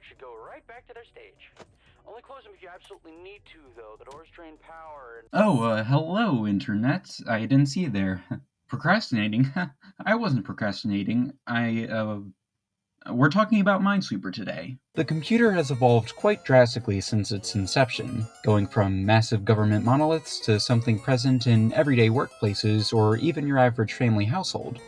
should go right back to their stage. Only close them if you absolutely need to, though. The doors drain power and... Oh, hello, Internet. I didn't see you there. Procrastinating? I wasn't procrastinating. We're talking about Minesweeper today. The computer has evolved quite drastically since its inception, going from massive government monoliths to something present in everyday workplaces or even your average family household.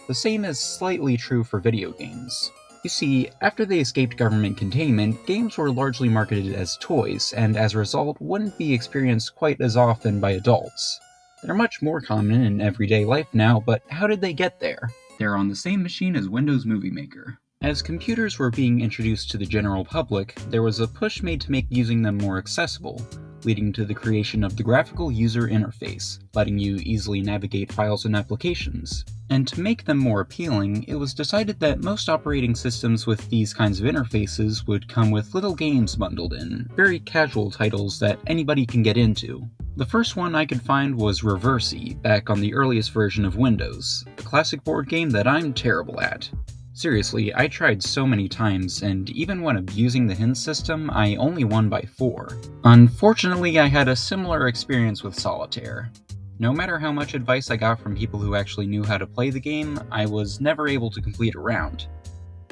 The same is slightly true for video games. You see, after they escaped government containment, games were largely marketed as toys, and as a result, wouldn't be experienced quite as often by adults. They're much more common in everyday life now, but how did they get there? They're on the same machine as Windows Movie Maker. As computers were being introduced to the general public, there was a push made to make using them more accessible, leading to the creation of the graphical user interface, letting you easily navigate files and applications. And to make them more appealing, it was decided that most operating systems with these kinds of interfaces would come with little games bundled in, very casual titles that anybody can get into. The first one I could find was Reversi, back on the earliest version of Windows, a classic board game that I'm terrible at. Seriously, I tried so many times, and even when abusing the hint system, I only won by 4. Unfortunately, I had a similar experience with Solitaire. No matter how much advice I got from people who actually knew how to play the game, I was never able to complete a round.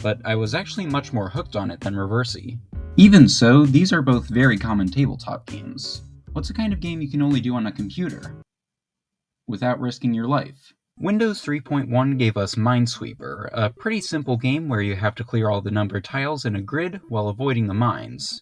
But I was actually much more hooked on it than Reversi. Even so, these are both very common tabletop games. What's a kind of game you can only do on a computer without risking your life? Windows 3.1 gave us Minesweeper, a pretty simple game where you have to clear all the numbered tiles in a grid while avoiding the mines.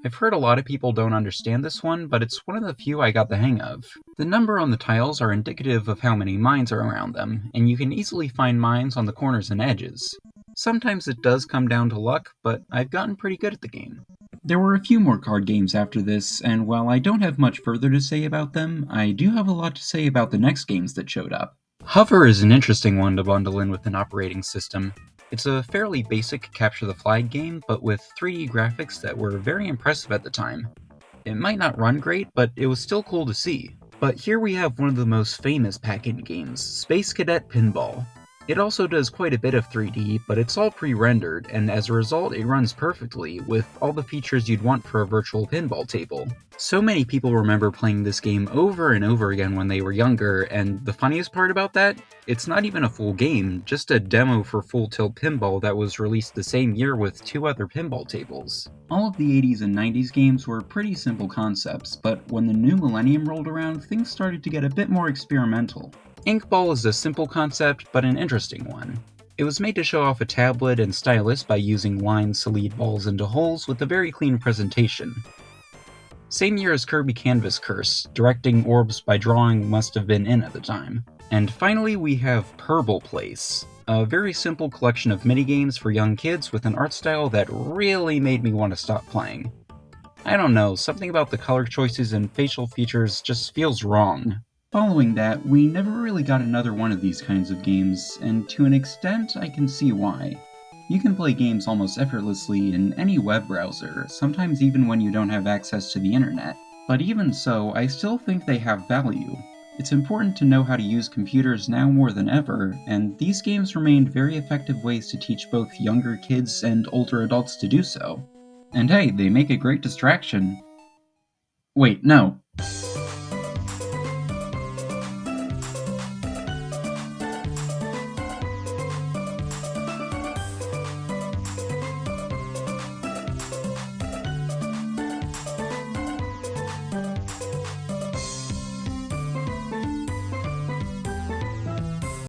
I've heard a lot of people don't understand this one, but it's one of the few I got the hang of. The number on the tiles are indicative of how many mines are around them, and you can easily find mines on the corners and edges. Sometimes it does come down to luck, but I've gotten pretty good at the game. There were a few more card games after this, and while I don't have much further to say about them, I do have a lot to say about the next games that showed up. Hover is an interesting one to bundle in with an operating system. It's a fairly basic capture-the-flag game, but with 3D graphics that were very impressive at the time. It might not run great, but it was still cool to see. But here we have one of the most famous pack-in games, Space Cadet Pinball. It also does quite a bit of 3D, but it's all pre-rendered, and as a result it runs perfectly, with all the features you'd want for a virtual pinball table. So many people remember playing this game over and over again when they were younger, and the funniest part about that? It's not even a full game, just a demo for Full Tilt Pinball that was released the same year with 2 other pinball tables. All of the 80s and 90s games were pretty simple concepts, but when the new millennium rolled around, things started to get a bit more experimental. Inkball is a simple concept, but an interesting one. It was made to show off a tablet and stylus by using lines to lead balls into holes with a very clean presentation. Same year as Kirby Canvas Curse, directing orbs by drawing must have been in at the time. And finally we have Purble Place, a very simple collection of minigames for young kids with an art style that really made me want to stop playing. I don't know, something about the color choices and facial features just feels wrong. Following that, we never really got another one of these kinds of games, and to an extent, I can see why. You can play games almost effortlessly in any web browser, sometimes even when you don't have access to the internet. But even so, I still think they have value. It's important to know how to use computers now more than ever, and these games remained very effective ways to teach both younger kids and older adults to do so. And hey, they make a great distraction. Wait, no.